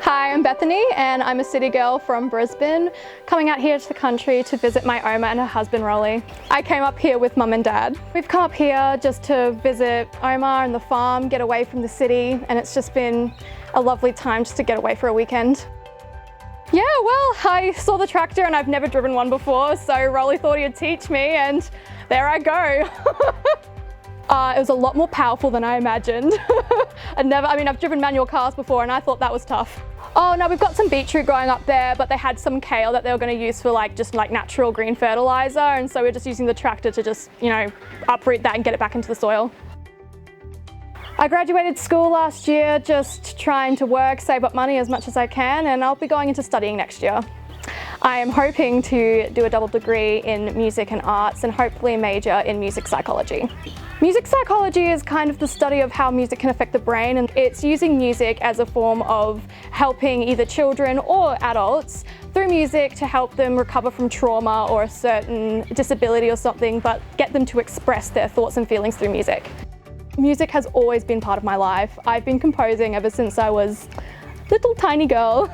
Hi, I'm Bethany and I'm a city girl from Brisbane, coming out here to the country to visit my Oma and her husband Rolly. I came up here with Mum and Dad. We've come up here just to visit Oma and the farm, get away from the city, and it's just been a lovely time just to get away for a weekend. Yeah, well, I saw the tractor and I've never driven one before, so Rolly thought he'd teach me and there I go. It was a lot more powerful than I imagined. I've driven manual cars before and I thought that was tough. Oh no, we've got some beetroot growing up there, but they had some kale that they were going to use for just natural green fertilizer, and so we're just using the tractor to just, uproot that and get it back into the soil. I graduated school last year, just trying to work, save up money as much as I can, and I'll be going into studying next year. I am hoping to do a double degree in music and arts and hopefully major in music psychology. Music psychology is kind of the study of how music can affect the brain, and it's using music as a form of helping either children or adults through music to help them recover from trauma or a certain disability or something, but get them to express their thoughts and feelings through music. Music has always been part of my life. I've been composing ever since I was little tiny girl,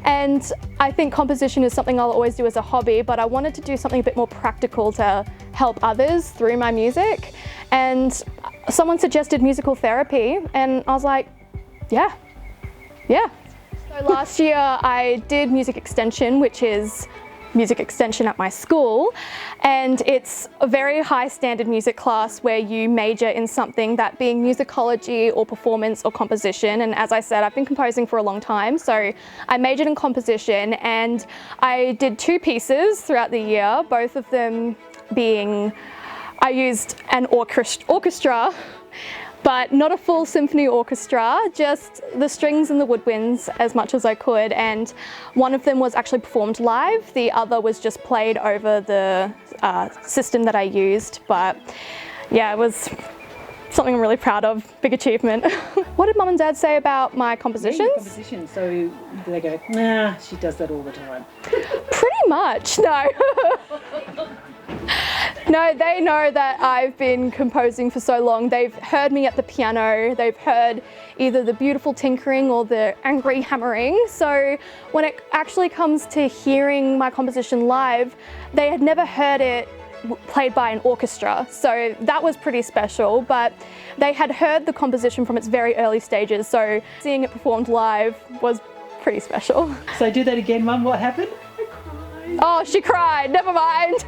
and I think composition is something I'll always do as a hobby, but I wanted to do something a bit more practical to help others through my music, and someone suggested musical therapy and I was like, yeah. So last year I did music extension, which is music extension at my school, and it's a very high standard music class where you major in something, that being musicology or performance or composition. And as I said, I've been composing for a long time, so I majored in composition and I did 2 pieces throughout the year, both of them being, I used an orchestra, but not a full symphony orchestra, just the strings and the woodwinds as much as I could, and one of them was actually performed live, the other was just played over the system that I used. But yeah, it was something I'm really proud of, big achievement. What did Mum and Dad say about my compositions? Yeah, composition, so they go, nah, she does that all the time. Pretty much, no. No, they know that I've been composing for so long. They've heard me at the piano, they've heard either the beautiful tinkering or the angry hammering. So when it actually comes to hearing my composition live, they had never heard it played by an orchestra. So that was pretty special, but they had heard the composition from its very early stages. So seeing it performed live was pretty special. So do that again, Mum, what happened? Oh, she cried, never mind.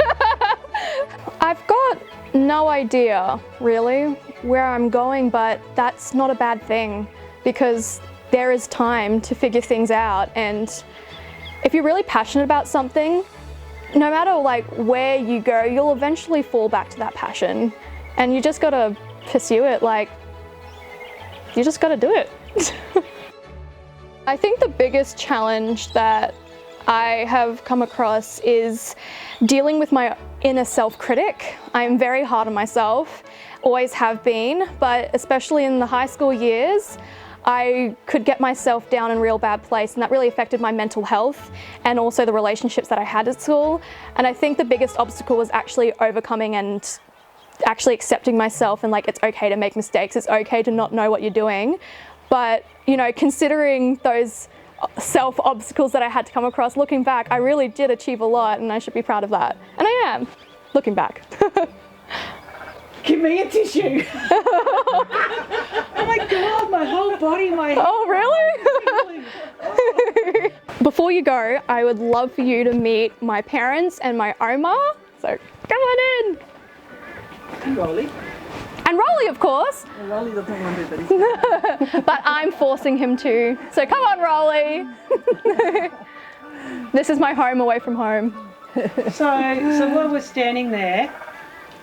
I've got no idea really where I'm going, but that's not a bad thing because there is time to figure things out, and if you're really passionate about something, no matter where you go, you'll eventually fall back to that passion, and you just gotta pursue it, you just gotta do it. I think the biggest challenge that I have come across is dealing with my inner self-critic. I'm very hard on myself, always have been, but especially in the high school years, I could get myself down in a real bad place, and that really affected my mental health and also the relationships that I had at school. And I think the biggest obstacle was actually overcoming and actually accepting myself, and it's okay to make mistakes, it's okay to not know what you're doing. But, considering those self-obstacles that I had to come across, looking back, I really did achieve a lot, and I should be proud of that. And I am, looking back. Give me a tissue. Oh my God, my whole body, Oh, really? Before you go, I would love for you to meet my parents and my Oma, so come on in. And Rolly. And Rolly, of course. Well, Rolly doesn't want to, but he's But I'm forcing him to. So come on, Rolly. This is my home away from home. So while we're standing there,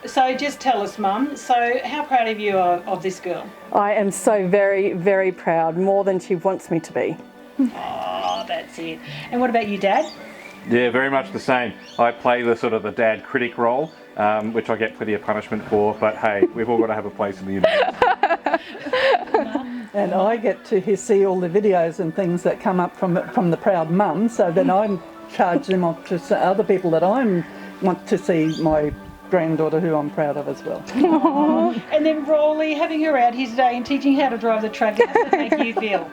so just tell us, Mum, so how proud of you of this girl? I am so very, very proud, more than she wants me to be. Oh, that's it. And what about you, Dad? Yeah, very much the same. I play the sort of the dad critic role, which I get plenty of punishment for, but hey, we've all got to have a place in the universe. And I get to see all the videos and things that come up from the proud mum, so then I charge them off to other people that I want to see my granddaughter, who I'm proud of as well. And then Rolly, having her out here today and teaching how to drive the truck, how does that make you feel?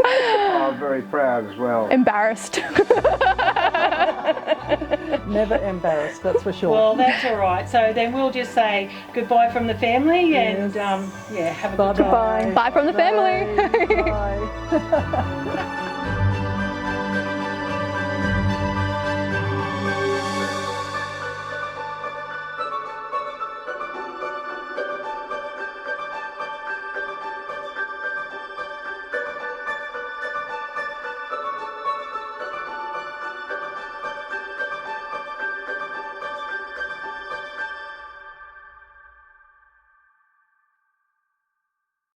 I'm very proud as well. Embarrassed. Never embarrassed, that's for sure. Well, that's all right. So then we'll just say goodbye from the family and Yes. yeah, have a good time. Bye-bye. Bye from the family. Bye.